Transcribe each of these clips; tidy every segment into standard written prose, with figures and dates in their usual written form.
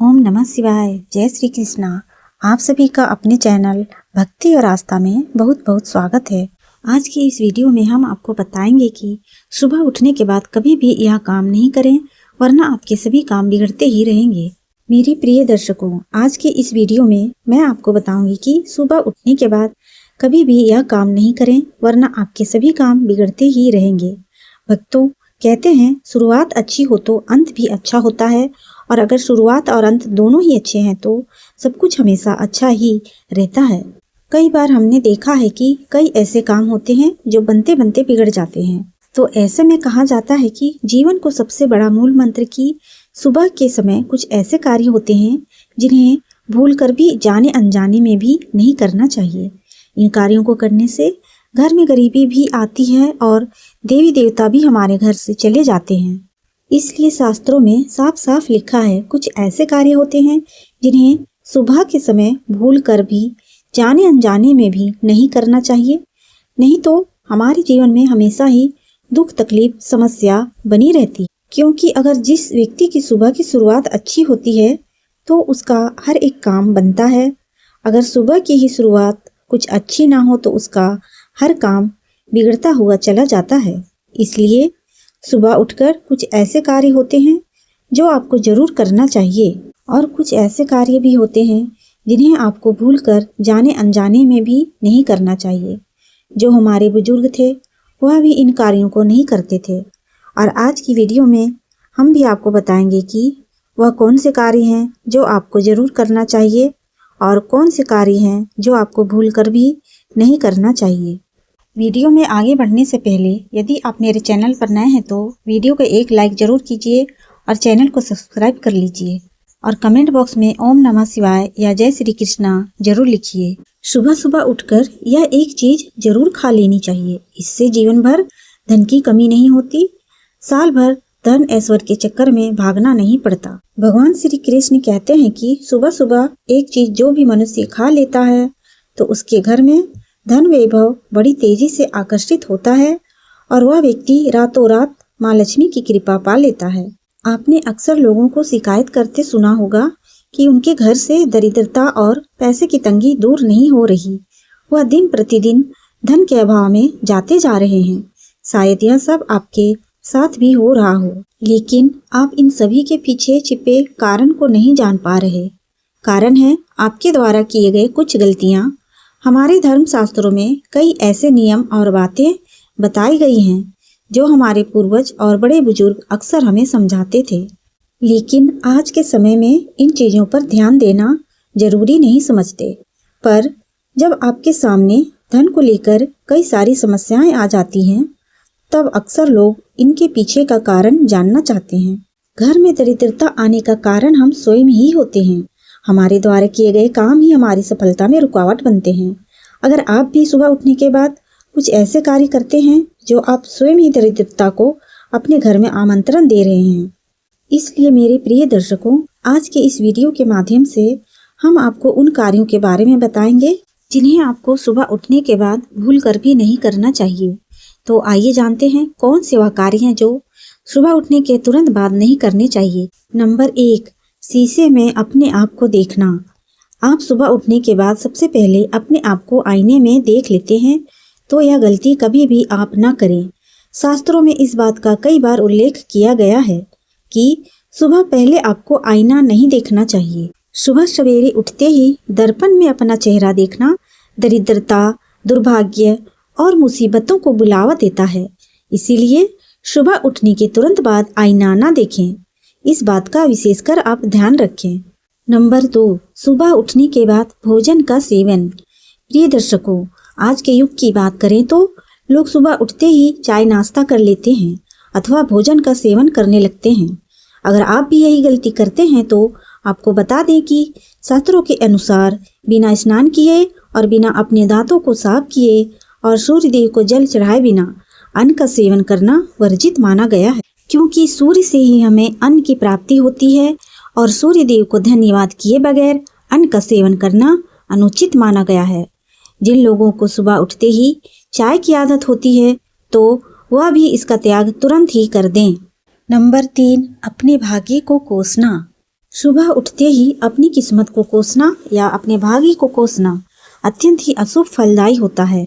ओम नमः शिवाय। जय श्री कृष्णा। आप सभी का अपने चैनल भक्ति और आस्था में बहुत बहुत स्वागत है। आज की इस वीडियो में हम आपको बताएंगे कि सुबह उठने के बाद कभी भी यह काम नहीं करें, वरना आपके सभी काम बिगड़ते ही रहेंगे। मेरे प्रिय दर्शकों, आज के इस वीडियो में मैं आपको बताऊंगी कि सुबह उठने के बाद कभी भी यह काम नहीं करें, वरना आपके सभी काम बिगड़ते ही रहेंगे। भक्तों, कहते हैं शुरुआत अच्छी हो तो अंत भी अच्छा होता है, और अगर शुरुआत और अंत दोनों ही अच्छे हैं तो सब कुछ हमेशा अच्छा ही रहता है। कई बार हमने देखा है कि कई ऐसे काम होते हैं जो बनते बनते बिगड़ जाते हैं। तो ऐसे में कहा जाता है कि जीवन को सबसे बड़ा मूल मंत्र की सुबह के समय कुछ ऐसे कार्य होते हैं जिन्हें भूल कर भी जाने अनजाने में भी नहीं करना चाहिए। इन कार्यों को करने से घर में गरीबी भी आती है और देवी देवता भी हमारे घर से चले जाते हैं। इसलिए शास्त्रों में साफ साफ लिखा है, कुछ ऐसे कार्य होते हैं जिन्हें सुबह के समय भूल कर भी जाने अनजाने में भी नहीं करना चाहिए, नहीं तो हमारे जीवन में हमेशा ही दुख तकलीफ समस्या बनी रहती। क्योंकि अगर जिस व्यक्ति की सुबह की शुरुआत अच्छी होती है तो उसका हर एक काम बनता है। अगर सुबह की ही शुरुआत कुछ अच्छी ना हो तो उसका हर काम बिगड़ता हुआ चला जाता है। इसलिए सुबह उठकर कुछ ऐसे कार्य होते हैं जो आपको जरूर करना चाहिए, और कुछ ऐसे कार्य भी होते हैं जिन्हें आपको भूलकर जाने अनजाने में भी नहीं करना चाहिए। जो हमारे बुजुर्ग थे वह भी इन कार्यों को नहीं करते थे, और आज की वीडियो में हम भी आपको बताएंगे कि वह कौन से कार्य हैं जो आपको जरूर करना चाहिए और कौन से कार्य हैं जो आपको भूलकर भी नहीं करना चाहिए। वीडियो में आगे बढ़ने से पहले यदि आप मेरे चैनल पर नए हैं तो वीडियो को एक लाइक जरूर कीजिए और चैनल को सब्सक्राइब कर लीजिए, और कमेंट बॉक्स में ओम नमः शिवाय या जय श्री कृष्णा जरूर लिखिए। सुबह सुबह उठकर यह एक चीज जरूर खा लेनी चाहिए, इससे जीवन भर धन की कमी नहीं होती, साल भर धन ऐश्वर्य के चक्कर में भागना नहीं पड़ता। भगवान श्री कृष्ण कहते हैं कि सुबह सुबह एक चीज जो भी मनुष्य खा लेता है तो उसके घर में धन वैभव बड़ी तेजी से आकर्षित होता है, और वह व्यक्ति रातों रात माँ लक्ष्मी की कृपा पा लेता है। आपने अक्सर लोगों को शिकायत करते सुना होगा कि उनके घर से दरिद्रता और पैसे की तंगी दूर नहीं हो रही, वह दिन प्रतिदिन धन के अभाव में जाते जा रहे हैं। शायद यह सब आपके साथ भी हो रहा हो, लेकिन आप इन सभी के पीछे छिपे कारण को नहीं जान पा रहे। कारण है आपके द्वारा किए गए कुछ गलतियां। हमारे धर्म शास्त्रों में कई ऐसे नियम और बातें बताई गई हैं जो हमारे पूर्वज और बड़े बुजुर्ग अक्सर हमें समझाते थे, लेकिन आज के समय में इन चीज़ों पर ध्यान देना जरूरी नहीं समझते। पर जब आपके सामने धन को लेकर कई सारी समस्याएं आ जाती हैं, तब अक्सर लोग इनके पीछे का कारण जानना चाहते हैं। घर में दरिद्रता आने का कारण हम स्वयं ही होते हैं। हमारे द्वारा किए गए काम ही हमारी सफलता में रुकावट बनते हैं। अगर आप भी सुबह उठने के बाद कुछ ऐसे कार्य करते हैं जो आप स्वयं ही दरिद्रता को अपने घर में आमंत्रण दे रहे हैं, इसलिए मेरे प्रिय दर्शकों, आज के इस वीडियो के माध्यम से हम आपको उन कार्यों के बारे में बताएंगे जिन्हें आपको सुबह उठने के बाद भूल कर भी नहीं करना चाहिए। तो आइए जानते हैं कौन से वह कार्य हैं जो सुबह उठने के तुरंत बाद नहीं करने चाहिए। नंबर 1, शीशे में अपने आप को देखना। आप सुबह उठने के बाद सबसे पहले अपने आप को आईने में देख लेते हैं, तो यह गलती कभी भी आप ना करें। शास्त्रों में इस बात का कई बार उल्लेख किया गया है कि सुबह पहले आपको आईना नहीं देखना चाहिए। सुबह सवेरे उठते ही दर्पण में अपना चेहरा देखना दरिद्रता, दुर्भाग्य और मुसीबतों को बुलावा देता है। इसीलिए सुबह उठने के तुरंत बाद आईना ना देखें। इस बात का विशेषकर आप ध्यान रखें। नंबर 2, सुबह उठने के बाद भोजन का सेवन। प्रिय दर्शकों, आज के युग की बात करें तो लोग सुबह उठते ही चाय नाश्ता कर लेते हैं अथवा भोजन का सेवन करने लगते हैं। अगर आप भी यही गलती करते हैं तो आपको बता दें कि शास्त्रों के अनुसार बिना स्नान किए और बिना अपने दांतों को साफ किए और सूर्य देव को जल चढ़ाए बिना अन्न का सेवन करना वर्जित माना गया है, क्योंकि सूर्य से ही हमें अन्न की प्राप्ति होती है, और सूर्य देव को धन्यवाद किए बगैर अन्न का सेवन करना अनुचित माना गया है। जिन लोगों को सुबह उठते ही चाय की आदत होती है तो वह भी इसका त्याग तुरंत ही कर दें। नंबर 3, अपने भाग्य को कोसना। सुबह उठते ही अपनी किस्मत को कोसना या अपने भाग्य को कोसना अत्यंत ही अशुभ फलदायी होता है।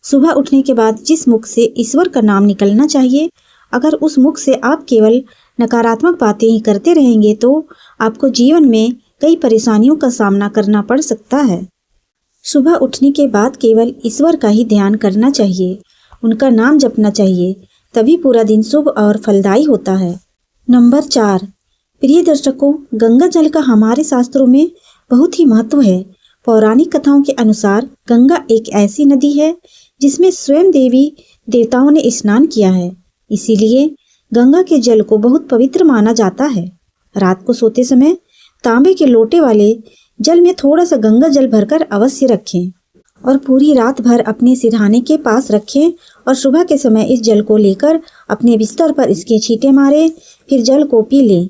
सुबह उठने के बाद जिस मुख से ईश्वर का नाम निकलना चाहिए, अगर उस मुख से आप केवल नकारात्मक बातें ही करते रहेंगे तो आपको जीवन में कई परेशानियों का सामना करना पड़ सकता है। सुबह उठने के बाद केवल ईश्वर का ही ध्यान करना चाहिए, उनका नाम जपना चाहिए, तभी पूरा दिन शुभ और फलदायी होता है। नंबर 4, प्रिय दर्शकों, गंगा जल का हमारे शास्त्रों में बहुत ही महत्व है। पौराणिक कथाओं के अनुसार गंगा एक ऐसी नदी है जिसमें स्वयं देवी देवताओं ने स्नान किया है, इसीलिए गंगा के जल को बहुत पवित्र माना जाता है। रात को सोते समय तांबे के लोटे वाले जल में थोड़ा सा गंगा जल भरकर अवश्य रखें और पूरी रात भर अपने सिरहाने के पास रखें और सुबह के समय इस जल को लेकर अपने बिस्तर पर इसके छींटे मारें, फिर जल को पी लें।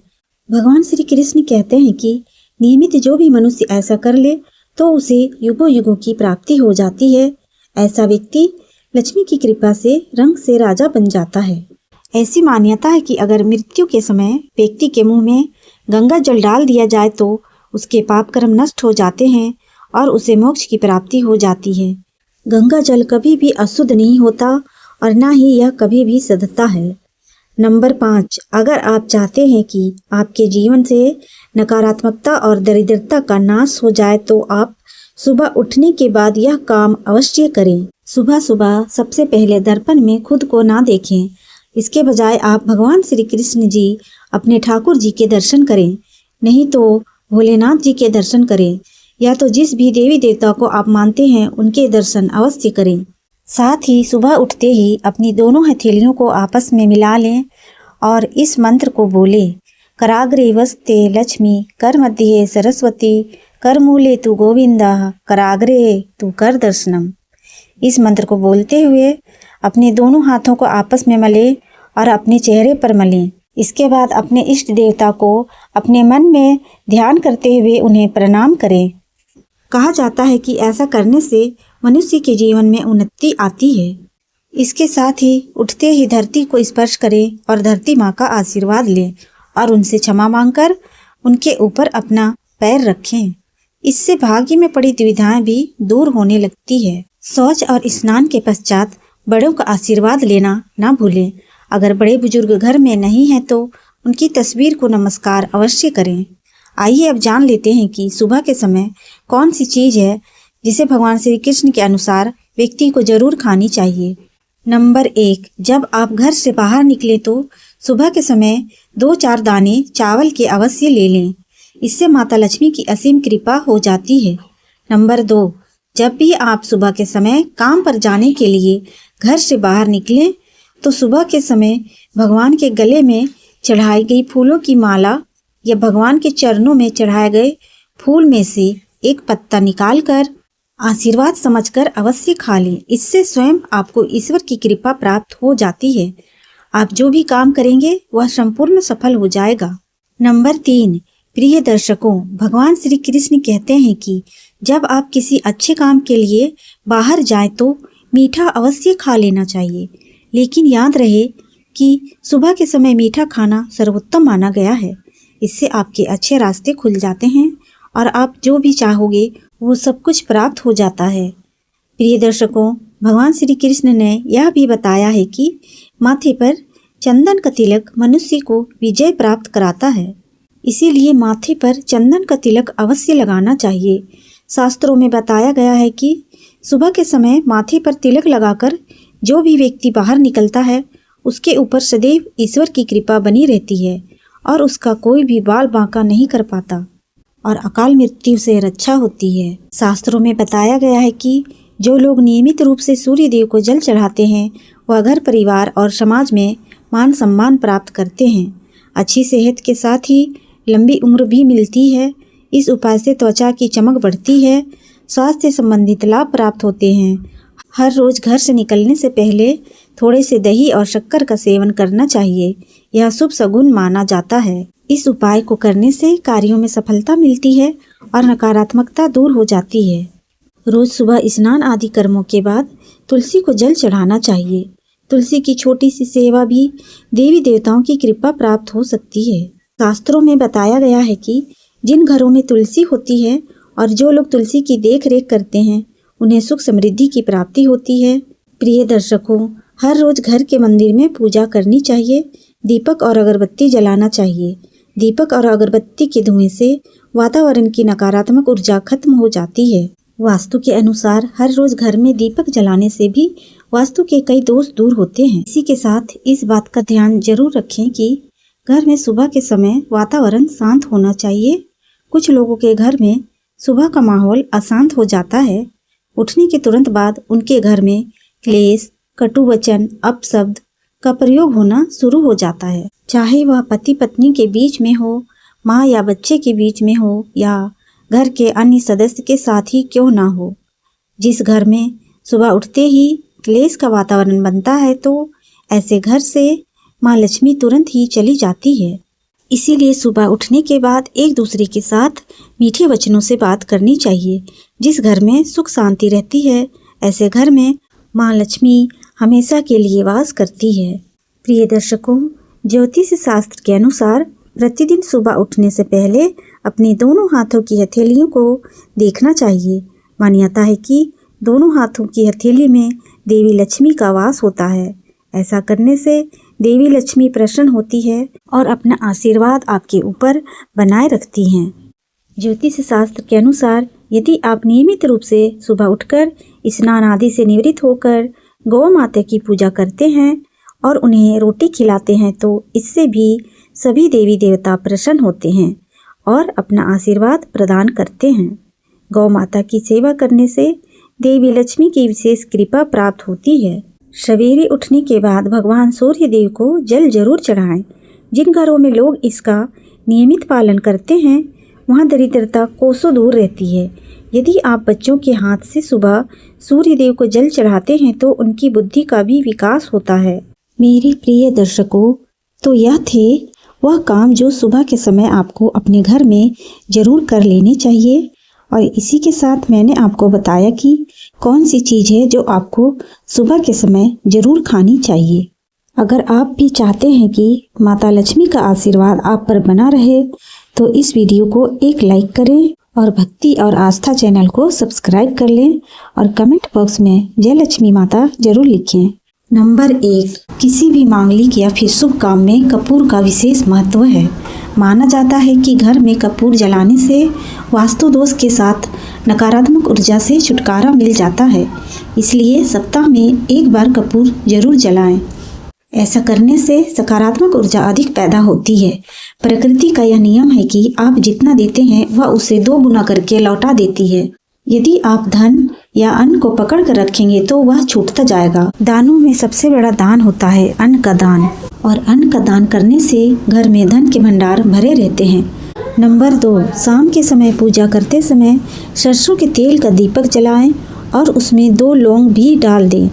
भगवान श्री कृष्ण कहते हैं कि नियमित जो भी मनुष्य ऐसा कर ले तो उसे युगों युगों की प्राप्ति हो जाती है। ऐसा व्यक्ति लक्ष्मी की कृपा से रंग से राजा बन जाता है। ऐसी मान्यता है कि अगर मृत्यु के समय व्यक्ति के मुंह में गंगा जल डाल दिया जाए तो उसके पाप कर्म नष्ट हो जाते हैं और उसे मोक्ष की प्राप्ति हो जाती है। गंगा जल कभी भी अशुद्ध नहीं होता और ना ही यह कभी भी शुद्धता है। नंबर 5, अगर आप चाहते हैं कि आपके जीवन से नकारात्मकता और दरिद्रता का नाश हो जाए तो आप सुबह उठने के बाद यह काम अवश्य करें। सुबह सुबह सबसे पहले दर्पण में खुद को ना देखें, इसके बजाय आप भगवान श्री कृष्ण जी अपने ठाकुर जी के दर्शन करें, नहीं तो भोलेनाथ जी के दर्शन करें, या तो जिस भी देवी देवता को आप मानते हैं उनके दर्शन अवश्य करें। साथ ही सुबह उठते ही अपनी दोनों हथेलियों को आपस में मिला लें और इस मंत्र को बोले, कराग्रे वस्ते लक्ष्मी, कर मध्य सरस्वती, कर मूले तू गोविंदा, कराग्रे तू कर दर्शनम। इस मंत्र को बोलते हुए अपने दोनों हाथों को आपस में मलें और अपने चेहरे पर मलें। इसके बाद अपने इष्ट देवता को अपने मन में ध्यान करते हुए उन्हें प्रणाम करें। कहा जाता है कि ऐसा करने से मनुष्य के जीवन में उन्नति आती है। इसके साथ ही उठते ही धरती को स्पर्श करें और धरती माँ का आशीर्वाद लें और उनसे क्षमा मांगकर उनके ऊपर अपना पैर रखें। इससे भाग्य में पड़ी दुविधाएं भी दूर होने लगती है। शौच और स्नान के पश्चात बड़ों का आशीर्वाद लेना ना भूलें। अगर बड़े बुजुर्ग घर में नहीं हैं तो उनकी तस्वीर को नमस्कार अवश्य करें। आइए अब जान लेते हैं कि सुबह के समय कौन सी चीज़ है जिसे भगवान श्री कृष्ण के अनुसार व्यक्ति को जरूर खानी चाहिए। नंबर 1, जब आप घर से बाहर निकले तो सुबह के समय 2-4 दाने चावल के अवश्य ले लें, इससे माता लक्ष्मी की असीम कृपा हो जाती है। नंबर 2, जब भी आप सुबह के समय काम पर जाने के लिए घर से बाहर निकलें तो सुबह के समय भगवान के गले में चढ़ाई गई फूलों की माला या भगवान के चरणों में चढ़ाए गए फूल में से एक पत्ता निकालकर आशीर्वाद समझकर अवश्य खा लें। इससे स्वयं आपको ईश्वर की कृपा प्राप्त हो जाती है। आप जो भी काम करेंगे वह संपूर्ण सफल हो जाएगा। नंबर 3, प्रिय दर्शकों, भगवान श्री कृष्ण कहते हैं कि जब आप किसी अच्छे काम के लिए बाहर जाएं तो मीठा अवश्य खा लेना चाहिए, लेकिन याद रहे कि सुबह के समय मीठा खाना सर्वोत्तम माना गया है। इससे आपके अच्छे रास्ते खुल जाते हैं और आप जो भी चाहोगे वो सब कुछ प्राप्त हो जाता है। प्रिय दर्शकों, भगवान श्री कृष्ण ने यह भी बताया है कि माथे पर चंदन का तिलक मनुष्य को विजय प्राप्त कराता है, इसीलिए माथे पर चंदन का तिलक अवश्य लगाना चाहिए। शास्त्रों में बताया गया है कि सुबह के समय माथे पर तिलक लगाकर जो भी व्यक्ति बाहर निकलता है उसके ऊपर सदैव ईश्वर की कृपा बनी रहती है और उसका कोई भी बाल बांका नहीं कर पाता और अकाल मृत्यु से रक्षा होती है। शास्त्रों में बताया गया है कि जो लोग नियमित रूप से सूर्य देव को जल चढ़ाते हैं वह घर परिवार और समाज में मान सम्मान प्राप्त करते हैं। अच्छी सेहत के साथ ही लंबी उम्र भी मिलती है। इस उपाय से त्वचा की चमक बढ़ती है, स्वास्थ्य से संबंधित लाभ प्राप्त होते हैं। हर रोज घर से निकलने से पहले थोड़े से दही और शक्कर का सेवन करना चाहिए, यह शुभ शगुन माना जाता है। इस उपाय को करने से कार्यों में सफलता मिलती है और नकारात्मकता दूर हो जाती है। रोज सुबह स्नान आदि कर्मों के बाद तुलसी को जल चढ़ाना चाहिए। तुलसी की छोटी सी सेवा भी देवी देवताओं की कृपा प्राप्त हो सकती है। शास्त्रों में बताया गया है कि जिन घरों में तुलसी होती है और जो लोग तुलसी की देख रेख करते हैं उन्हें सुख समृद्धि की प्राप्ति होती है। प्रिय दर्शकों, हर रोज घर के मंदिर में पूजा करनी चाहिए। दीपक और अगरबत्ती जलाना चाहिए। दीपक और अगरबत्ती के धुएं से वातावरण की नकारात्मक ऊर्जा खत्म हो जाती है। वास्तु के अनुसार हर रोज घर में दीपक जलाने से भी वास्तु के कई दोष दूर होते हैं। इसी के साथ इस बात का ध्यान जरूर रखें कि घर में सुबह के समय वातावरण शांत होना चाहिए। कुछ लोगों के घर में सुबह का माहौल अशांत हो जाता है। उठने के तुरंत बाद उनके घर में क्लेश, कटु वचन, अपशब्द का प्रयोग होना शुरू हो जाता है। चाहे वह पति पत्नी के बीच में हो, माँ या बच्चे के बीच में हो या घर के अन्य सदस्य के साथ ही क्यों ना हो। जिस घर में सुबह उठते ही क्लेश का वातावरण बनता है तो ऐसे घर से माँ लक्ष्मी तुरंत ही चली जाती है। इसीलिए सुबह उठने के बाद एक दूसरे के साथ मीठे वचनों से बात करनी चाहिए। जिस घर में सुख शांति रहती है ऐसे घर में माँ लक्ष्मी हमेशा के लिए वास करती है। प्रिय दर्शकों, ज्योतिष शास्त्र के अनुसार प्रतिदिन सुबह उठने से पहले अपने दोनों हाथों की हथेलियों को देखना चाहिए। मान्यता है कि दोनों हाथों की हथेली में देवी लक्ष्मी का वास होता है। ऐसा करने से देवी लक्ष्मी प्रसन्न होती है और अपना आशीर्वाद आपके ऊपर बनाए रखती हैं। ज्योतिष शास्त्र के अनुसार यदि आप नियमित रूप से सुबह उठकर स्नान आदि से निवृत्त होकर गौ माता की पूजा करते हैं और उन्हें रोटी खिलाते हैं तो इससे भी सभी देवी देवता प्रसन्न होते हैं और अपना आशीर्वाद प्रदान करते हैं। गौ माता की सेवा करने से देवी लक्ष्मी की विशेष कृपा प्राप्त होती है। सवेरे उठने के बाद भगवान सूर्य देव को जल जरूर चढ़ाएं। जिन घरों में लोग इसका नियमित पालन करते हैं वहाँ दरिद्रता कोसों दूर रहती है। यदि आप बच्चों के हाथ से सुबह सूर्य देव को जल चढ़ाते हैं तो उनकी बुद्धि का भी विकास होता है। मेरे प्रिय दर्शकों, तो यह थे वह काम जो सुबह के समय आपको अपने घर में जरूर कर लेने चाहिए। और इसी के साथ मैंने आपको बताया कि कौन सी चीज़ है जो आपको सुबह के समय जरूर खानी चाहिए। अगर आप भी चाहते हैं कि माता लक्ष्मी का आशीर्वाद आप पर बना रहे तो इस वीडियो को एक लाइक करें और भक्ति और आस्था चैनल को सब्सक्राइब कर लें और कमेंट बॉक्स में जय लक्ष्मी माता जरूर लिखें। नंबर 1, किसी भी मांगलिक या फिर शुभ काम में कपूर का विशेष महत्व है। माना जाता है कि घर में कपूर जलाने से वास्तु दोष के साथ नकारात्मक ऊर्जा से छुटकारा मिल जाता है। इसलिए सप्ताह में एक बार कपूर जरूर जलाएं। ऐसा करने से सकारात्मक ऊर्जा अधिक पैदा होती है। प्रकृति का यह नियम है कि आप जितना देते हैं वह उसे 2 गुना करके लौटा देती है। यदि आप धन या अन्न को पकड़ कर रखेंगे तो वह छूटता जाएगा। दानों में सबसे बड़ा दान होता है अन्न का दान, और अन्न का दान करने से घर में धन के भंडार भरे रहते हैं। नंबर 2, शाम के समय पूजा करते समय सरसों के तेल का दीपक जलाएं और उसमें 2 लौंग भी डाल दें।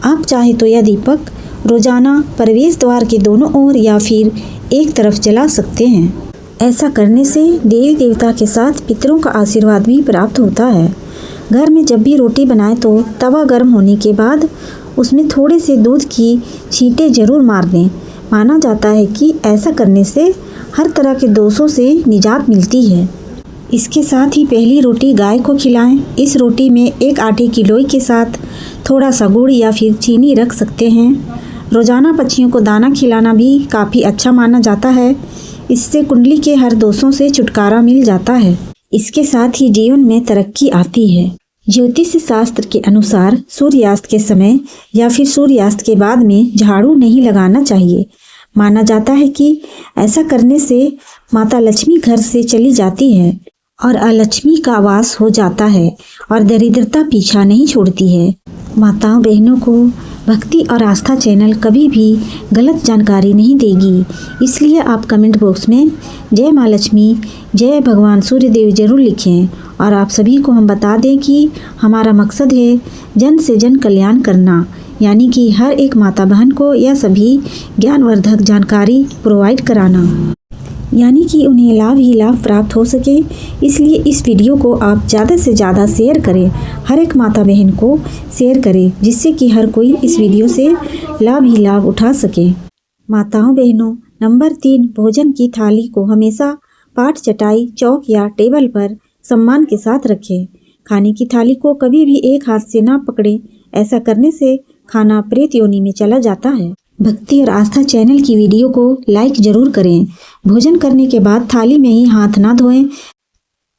आप चाहे तो यह दीपक रोजाना प्रवेश द्वार के दोनों ओर या फिर एक तरफ जला सकते हैं। ऐसा करने से देवी देवता के साथ पितरों का आशीर्वाद भी प्राप्त होता है। घर में जब भी रोटी बनाएं तो तवा गर्म होने के बाद उसमें थोड़े से दूध की छींटे जरूर मार दें। माना जाता है कि ऐसा करने से हर तरह के दोषों से निजात मिलती है। इसके साथ ही पहली रोटी गाय को खिलाएं। इस रोटी में एक आटे की लोई के साथ थोड़ा सा गुड़ या फिर चीनी रख सकते हैं। रोजाना पक्षियों को दाना खिलाना भी काफ़ी अच्छा माना जाता है। इससे कुंडली के हर दोषों से छुटकारा मिल जाता है। इसके साथ ही जीवन में तरक्की आती है। ज्योतिष शास्त्र के अनुसार सूर्यास्त के समय या फिर सूर्यास्त के बाद में झाड़ू नहीं लगाना चाहिए। माना जाता है कि ऐसा करने से माता लक्ष्मी घर से चली जाती है और अलक्ष्मी का वास हो जाता है और दरिद्रता पीछा नहीं छोड़ती है। माताओं बहनों को भक्ति और आस्था चैनल कभी भी गलत जानकारी नहीं देगी। इसलिए आप कमेंट बॉक्स में जय माँ लक्ष्मी, जय भगवान सूर्यदेव जरूर लिखें। और आप सभी को हम बता दें कि हमारा मकसद है जन से जन कल्याण करना, यानी कि हर एक माता बहन को यह सभी ज्ञानवर्धक जानकारी प्रोवाइड कराना, यानी कि उन्हें लाभ ही लाभ प्राप्त हो सके। इसलिए इस वीडियो को आप ज़्यादा से ज़्यादा शेयर करें, हर एक माता बहन को शेयर करें, जिससे कि हर कोई इस वीडियो से लाभ ही लाभ उठा सके। माताओं बहनों, नंबर 3, भोजन की थाली को हमेशा पाट चटाई, चौक या टेबल पर सम्मान के साथ रखें। खाने की थाली को कभी भी एक हाथ से ना पकड़ें, ऐसा करने से खाना प्रेत योनि में चला जाता है। भक्ति और आस्था चैनल की वीडियो को लाइक जरूर करें। भोजन करने के बाद थाली में ही हाथ ना धोएं।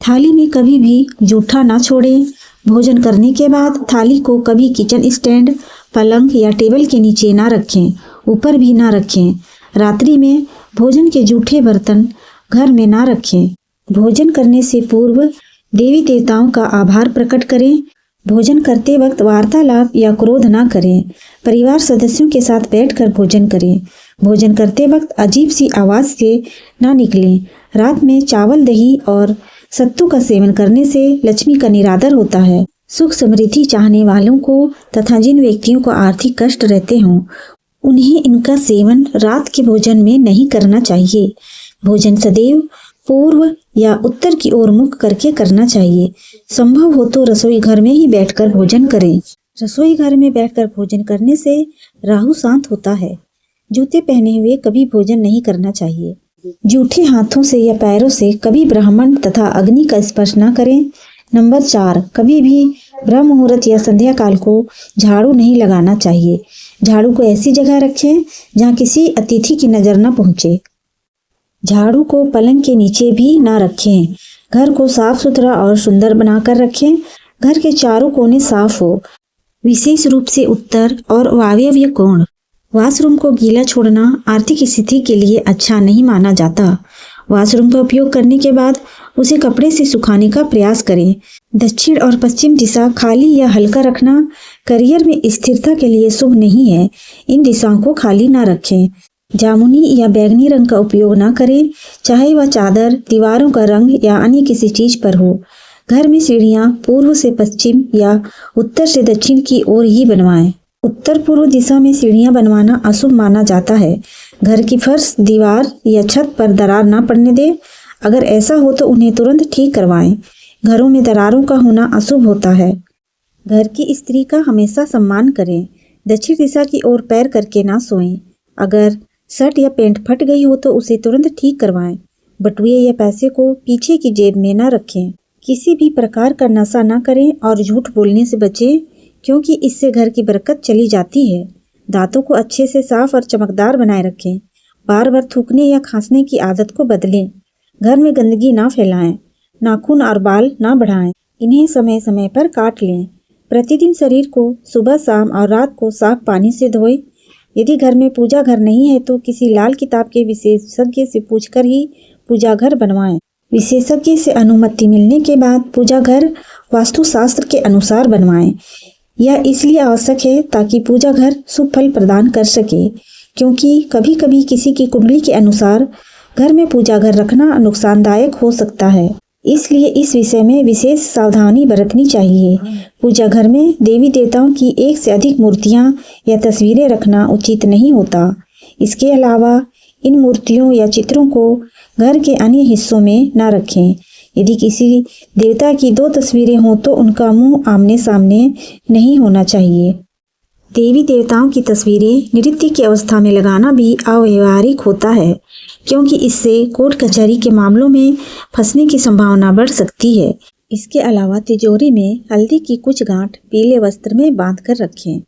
थाली में कभी भी जूठा ना छोड़ें। भोजन करने के बाद थाली को कभी किचन स्टैंड, पलंग या टेबल के नीचे ना रखें, ऊपर भी ना रखें। रात्रि में भोजन के जूठे बर्तन घर में ना रखें। भोजन करने से पूर्व देवी देवताओं का आभार प्रकट करें। भोजन करते वक्त वार्तालाप या क्रोध ना करें। परिवार सदस्यों के साथ बैठकर भोजन करें। भोजन करते वक्त अजीब सी आवाज़ से ना निकलें। रात में चावल, दही और सत्तू का सेवन करने से लक्ष्मी का निरादर होता है। सुख समृद्धि चाहने वालों को तथा जिन व्यक्तियों को आर्थिक कष्ट रहते हों, उन्हें इनका सेवन रात के भोजन में नहीं करना चाहिए। भोजन सदैव पूर्व या उत्तर की ओर मुख करके करना चाहिए। संभव हो तो रसोई घर में ही बैठकर भोजन करें। रसोई घर में बैठकर भोजन करने से राहु शांत होता है। जूते पहने हुए कभी भोजन नहीं करना चाहिए। जूठे हाथों से या पैरों से कभी ब्राह्मण तथा अग्नि का स्पर्श न करें। नंबर 4, कभी भी ब्रह्म मुहूर्त या संध्या काल को झाड़ू नहीं लगाना चाहिए। झाड़ू को ऐसी जगह रखें जहाँ किसी अतिथि की नजर न पहुँचे। झाड़ू को पलंग के नीचे भी ना रखें। घर को साफ सुथरा और सुंदर बनाकर रखें। घर के चारों कोने साफ हो, विशेष रूप से उत्तर और वायव्य कोण। वॉशरूम को गीला छोड़ना आर्थिक स्थिति के लिए अच्छा नहीं माना जाता। वॉशरूम का उपयोग करने के बाद उसे कपड़े से सुखाने का प्रयास करें। दक्षिण और पश्चिम दिशा खाली या हल्का रखना करियर में स्थिरता के लिए शुभ नहीं है। इन दिशाओं को खाली ना रखें। जामुनी या बैंगनी रंग का उपयोग ना करें, चाहे वह चादर, दीवारों का रंग या अन्य किसी चीज पर हो। घर में सीढ़ियाँ पूर्व से पश्चिम या उत्तर से दक्षिण की ओर ही बनवाएं। उत्तर पूर्व दिशा में सीढ़ियाँ बनवाना अशुभ माना जाता है। घर की फर्श, दीवार या छत पर दरार ना पड़ने दें। अगर ऐसा हो तो उन्हें तुरंत ठीक करवाएं। घरों में दरारों का होना अशुभ होता है। घर की स्त्री का हमेशा सम्मान करें। दक्षिण दिशा की ओर पैर करके ना सोएं। अगर शर्ट या पैंट फट गई हो तो उसे तुरंत ठीक करवाएं। बटुए या पैसे को पीछे की जेब में ना रखें। किसी भी प्रकार का नशा ना करें और झूठ बोलने से बचें, क्योंकि इससे घर की बरकत चली जाती है। दांतों को अच्छे से साफ और चमकदार बनाए रखें। बार बार थूकने या खांसने की आदत को बदलें। घर में गंदगी ना फैलाएं। नाखून और बाल ना बढ़ाएं। इन्हें समय समय पर काट लें। प्रतिदिन शरीर को सुबह, शाम और रात को साफ पानी से धोएं। यदि घर में पूजा घर नहीं है तो किसी लाल किताब के विशेषज्ञ से पूछकर ही पूजा घर बनवाएं। विशेषज्ञ से अनुमति मिलने के बाद पूजा घर वास्तुशास्त्र के अनुसार बनवाएं। यह इसलिए आवश्यक है ताकि पूजा घर शुभ फल प्रदान कर सके, क्योंकि कभी कभी किसी की कुंडली के अनुसार घर में पूजा घर रखना नुकसानदायक हो सकता है। इसलिए इस विषय में विशेष सावधानी बरतनी चाहिए। पूजा घर में देवी देवताओं की एक से अधिक मूर्तियां या तस्वीरें रखना उचित नहीं होता। इसके अलावा इन मूर्तियों या चित्रों को घर के अन्य हिस्सों में न रखें। यदि किसी देवता की 2 तस्वीरें हों तो उनका मुंह आमने सामने नहीं होना चाहिए। देवी देवताओं की तस्वीरें नृत्य की अवस्था में लगाना भी अव्यवहारिक होता है, क्योंकि इससे कोर्ट कचहरी के मामलों में फंसने की संभावना बढ़ सकती है। इसके अलावा तिजोरी में हल्दी की कुछ गांठ पीले वस्त्र में बांध कर रखें।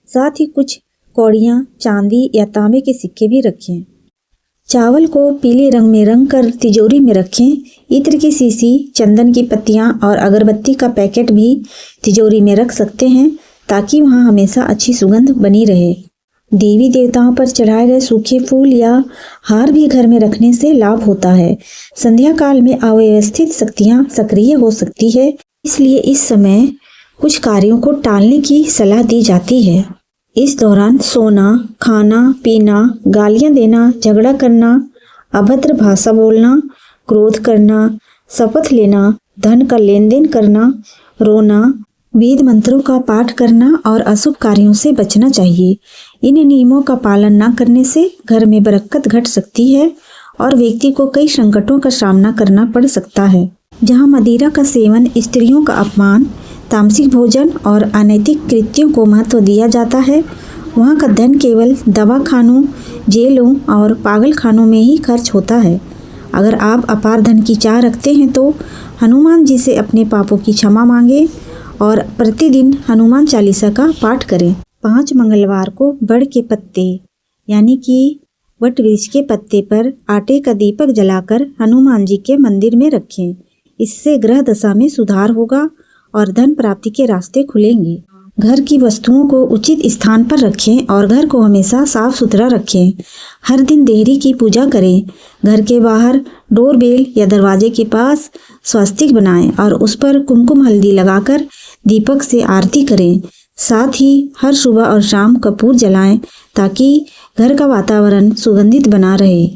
साथ ही कुछ कौड़ियाँ, चांदी या तांबे के सिक्के भी रखें। चावल को पीले रंग में रंग कर तिजोरी में रखें। इत्र की शीशी, चंदन की पत्तियां और अगरबत्ती का पैकेट भी तिजोरी में रख सकते हैं, ताकि वहां हमेशा अच्छी सुगंध बनी रहे। देवी देवताओं पर चढ़ाए गए सूखे फूल या हार भी घर में रखने से लाभ होता है। संध्या काल में अव्यवस्थित शक्तियां सक्रिय हो सकती है, इसलिए इस समय कुछ कार्यों को टालने की सलाह दी जाती है। इस दौरान सोना, खाना पीना, गालियां देना, झगड़ा करना, अभद्र भाषा बोलना, क्रोध करना, शपथ लेना, धन का लेन देन करना, रोना, वेद मंत्रों का पाठ करना और अशुभ कार्यों से बचना चाहिए। इन नियमों का पालन न करने से घर में बरकत घट सकती है और व्यक्ति को कई संकटों का सामना करना पड़ सकता है। जहां मदिरा का सेवन, स्त्रियों का अपमान, तामसिक भोजन और अनैतिक कृत्यों को महत्व दिया जाता है, वहां का धन केवल दवा खानों, जेलों और पागल खानों में ही खर्च होता है। अगर आप अपार धन की चाह रखते हैं तो हनुमान जी से अपने पापों की क्षमा मांगे और प्रतिदिन हनुमान चालीसा का पाठ करें। 5 मंगलवार को बड़ के पत्ते यानी कि वट वृक्ष के पत्ते पर आटे का दीपक जलाकर हनुमान जी के मंदिर में रखें। इससे ग्रह दशा में सुधार होगा और धन प्राप्ति के रास्ते खुलेंगे। घर की वस्तुओं को उचित स्थान पर रखें और घर को हमेशा साफ सुथरा रखें। हर दिन देहरी की पूजा करें। घर के बाहर डोरबेल या दरवाजे के पास स्वस्तिक बनाएं और उस पर कुमकुम हल्दी लगाकर दीपक से आरती करें। साथ ही हर सुबह और शाम कपूर जलाएं ताकि घर का वातावरण सुगंधित बना रहे।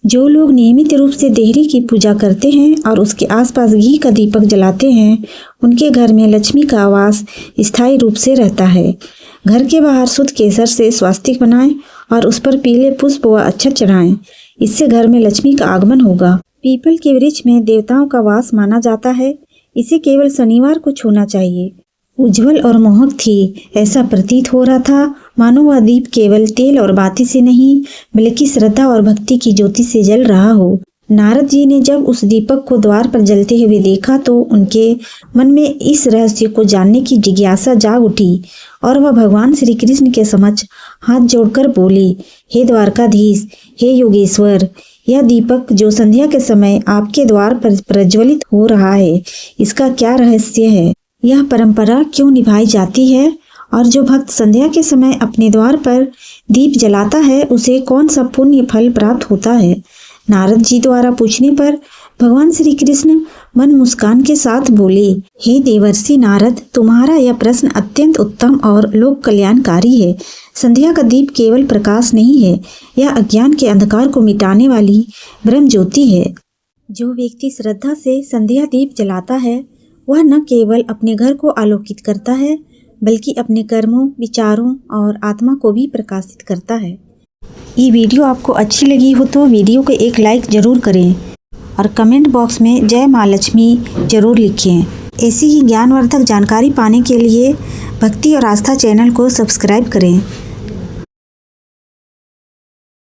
जो लोग नियमित रूप से देहरी की पूजा करते हैं और उसके आसपास घी का दीपक जलाते हैं, उनके घर में लक्ष्मी का वास स्थायी रूप से रहता है। घर के बाहर शुद्ध केसर से स्वास्तिक बनाएं और उस पर पीले पुष्प व अक्षत चढ़ाएं। इससे घर में लक्ष्मी का आगमन होगा। पीपल के वृक्ष में देवताओं का वास माना जाता है। इसे केवल शनिवार को छूना चाहिए। उज्जवल और मोहक थी, ऐसा प्रतीत हो रहा था मानो वह दीप केवल तेल और बाती से नहीं बल्कि श्रद्धा और भक्ति की ज्योति से जल रहा हो। नारद जी ने जब उस दीपक को द्वार पर जलते हुए देखा तो उनके मन में इस रहस्य को जानने की जिज्ञासा जाग उठी और वह भगवान श्री कृष्ण के समक्ष हाथ जोड़कर बोले, हे द्वारकाधीश, हे योगेश्वर, यह दीपक जो संध्या के समय आपके द्वार पर प्रज्वलित हो रहा है, इसका क्या रहस्य है? यह परंपरा क्यों निभाई जाती है? और जो भक्त संध्या के समय अपने द्वार पर दीप जलाता है उसे कौन सा पुण्य फल प्राप्त होता है? नारद जी द्वारा पूछने पर भगवान श्री कृष्ण मन मुस्कान के साथ बोले, हे देवर्षि नारद, तुम्हारा यह प्रश्न अत्यंत उत्तम और लोक कल्याणकारी है। संध्या का दीप केवल प्रकाश नहीं है, यह अज्ञान के अंधकार को मिटाने वाली ब्रह्म ज्योति है। जो व्यक्ति श्रद्धा से संध्या दीप जलाता है वह न केवल अपने घर को आलोकित करता है बल्कि अपने कर्मों, विचारों और आत्मा को भी प्रकाशित करता है। ये वीडियो आपको अच्छी लगी हो तो वीडियो को एक लाइक ज़रूर करें और कमेंट बॉक्स में जय माँ लक्ष्मी ज़रूर लिखें। ऐसी ही ज्ञानवर्धक जानकारी पाने के लिए भक्ति और आस्था चैनल को सब्सक्राइब करें।